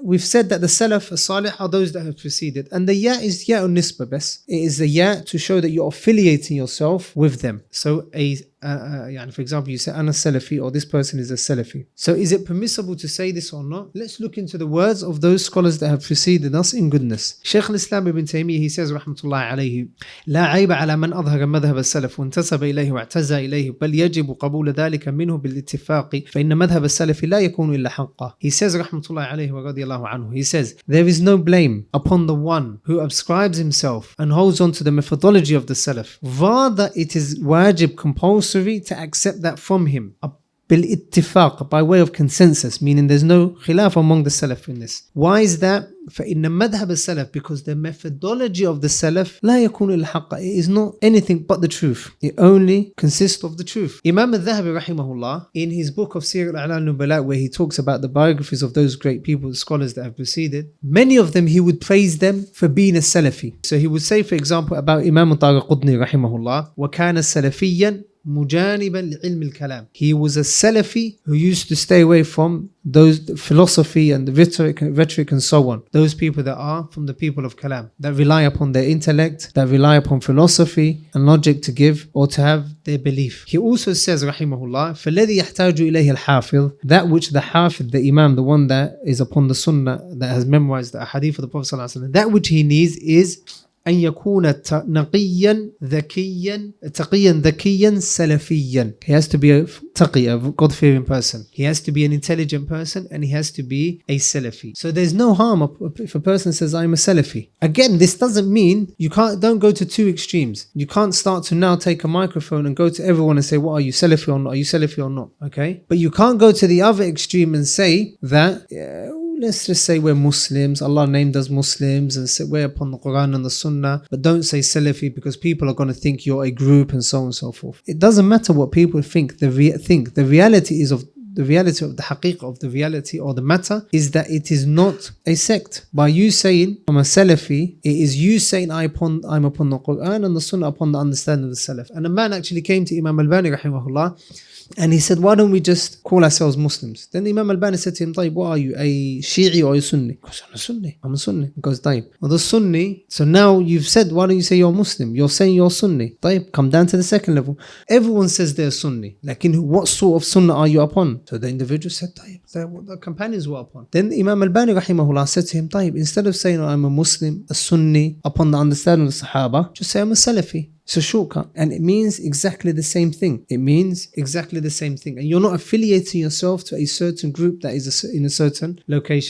we've said that the Salaf as-Salih are those that have preceded. And the ya is ya nisba bas. It is the ya to show that you're affiliating yourself with them. So for example, you say, Ana Salafi, or this person is a Salafi. So is it permissible to say this or not? Let's look into the words of those scholars that have preceded us in goodness. Shaykh al-Islam ibn Taymiyyah, he says, rahmatullahi alayhi, لا عيب على من أظهر مذهب السلف وانتسب إليه واعتزى إليه بل يجب قبول ذلك منه بالاتفاق فإن مذهب السلف لا يكون إلا حقا. He says, rahmatullahi alayhi wa radiyallahu anhu, he says, there is no blame upon the one who ascribes himself and holds on to the methodology of the Salaf. Rather, it is wajib, compulsory, to accept that from him bil-ittifaq, by way of consensus, meaning there's no khilaf among the Salaf in this. Why is that? فإن مذهب السلف, because the methodology of the Salaf لا يكون الحق, it is not anything but the truth. It only consists of the truth. Imam al-Dhahabi rahimahullah, in his book of Sir al-A'lal Nubala, where he talks about the biographies of those great people, the scholars that have preceded, many of them he would praise them for being a Salafi. So he would say, for example, about Imam al-Qudni rahimahullah, وَكَانَ سَلَفِيًّا مجانبا لعلم الكلام. He was a Salafi who used to stay away from those philosophy and the rhetoric and so on. Those people that are from the people of Kalam, that rely upon their intellect, that rely upon philosophy and logic to give or to have their belief. He also says, rahimahullah, فَالَّذِي يَحْتَاجُ إِلَيْهِ الْحَافِظ, that which the Hafid, the Imam, the one that is upon the Sunnah, that has memorized the Hadith of the Prophet ﷺ, that which he needs is أن يكون نقيا ذكيا سلفيا. He has to be a taqi, a God-fearing person. He has to be an intelligent person, and he has to be a Salafi. So there's no harm if a person says, I'm a Salafi. Again, this doesn't mean don't go to two extremes. You can't start to now take a microphone and go to everyone and say, what are you, Salafi or not? Are you Salafi or not? Okay? But you can't go to the other extreme and say that let's just say we're Muslims, Allah named us Muslims, and say we're upon the Quran and the Sunnah, but don't say Salafi because people are going to think you're a group and so on and so forth. It doesn't matter what people think. The reality of the haqiqah of the reality or the matter is that it is not a sect. By you saying I'm a Salafi, it is you saying I'm upon the Quran and the Sunnah, upon the understanding of the Salaf. And a man actually came to Imam al-Bani rahimahullah, and he said, why don't we just call ourselves Muslims? Then Imam al-Bani said to him, طيب, what are you, a Shi'i or a Sunni? He goes, I'm a Sunni. He goes, طيب, well, the Sunni, so now you've said, why don't you say you're Muslim? You're saying you're Sunni. طيب, come down to the second level. Everyone says they're Sunni. Like, what sort of Sunnah are you upon? So the individual said, طيب, that's what the companions were upon. Then Imam al-Bani rahimahullah said to him, طيب, instead of saying I'm a Muslim, a Sunni, upon the understanding of the Sahaba, just say I'm a Salafi. It's a shortcut, and it means exactly the same thing. And you're not affiliating yourself to a certain group that is in a certain location.